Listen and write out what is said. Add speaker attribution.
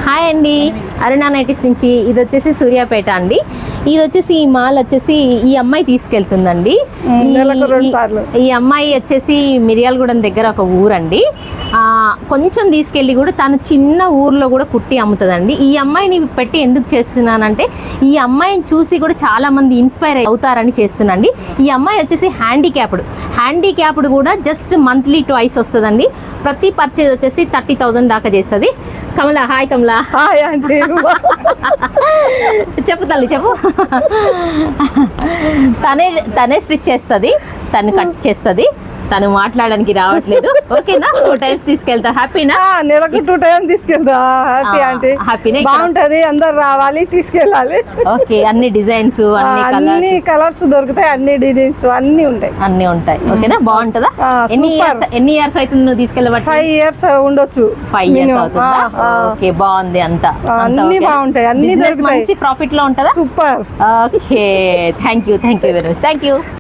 Speaker 1: Hi అండి, అరుణ nighties నుంచి. ఇది వచ్చేసి సూర్యాపేట అండి. ఇది వచ్చేసి ఈ మాల్ వచ్చేసి ఈ అమ్మాయి తీసుకెళ్తుందండి. ఈ అమ్మాయి వచ్చేసి మిర్యాలగూడెం దగ్గర ఒక ఊరండి. కొంచెం తీసుకెళ్ళి కూడా తను చిన్న ఊర్లో కూడా కుట్టి అమ్ముతుందండి. ఈ అమ్మాయిని పెట్టి ఎందుకు చేస్తున్నానంటే ఈ అమ్మాయిని చూసి కూడా చాలా మంది ఇన్స్పైర్ అవుతారని చేస్తున్నాండి. ఈ అమ్మాయి వచ్చేసి హ్యాండిక్యాప్డ్ కూడా జస్ట్ మంత్లీ 2 వస్తుందండి. ప్రతి పర్చేజ్ వచ్చేసి 30,000 దాకా చేస్తుంది. కమలా, హాయ్ కమలా.
Speaker 2: హాయ్ అంటే
Speaker 1: చెప్పు తల్లి, చెప్పు. తనే స్టిచ్ చేస్తుంది, తను కట్ చేస్తుంది. తను మాట్లాడడానికి రావట్లేదు. ఓకేనా? 2 times తీసుకెళ్తా. హ్యాపీనా?
Speaker 2: నెలకు 2 times తీసుకెళ్తా. హ్యాపీ అంటే
Speaker 1: హ్యాపీనే.
Speaker 2: బాగుంటది, అందరు రావాలి, తీసుకెళ్ళాలి.
Speaker 1: ఓకే, అన్ని డిజైన్స్,
Speaker 2: అన్ని కలర్స్ దొరుకుతాయి, అన్ని డిజైన్స్ అన్ని
Speaker 1: ఉంటాయి. ఓకేనా? బాగుంటుందా? ఎన్ని ఇయర్స్ అవుతుంది నువ్వు తీసుకెళ్ళబట్టి?
Speaker 2: 5 years ఉండొచ్చు.
Speaker 1: 5 years అవుతుందా? ఓకే, బాగుంది. అంతా
Speaker 2: అన్ని బాగుంటాయి, అన్ని
Speaker 1: మంచి ప్రాఫిట్ లో ఉంటుందా?
Speaker 2: Super.
Speaker 1: Okay, thank you very much. Thank you.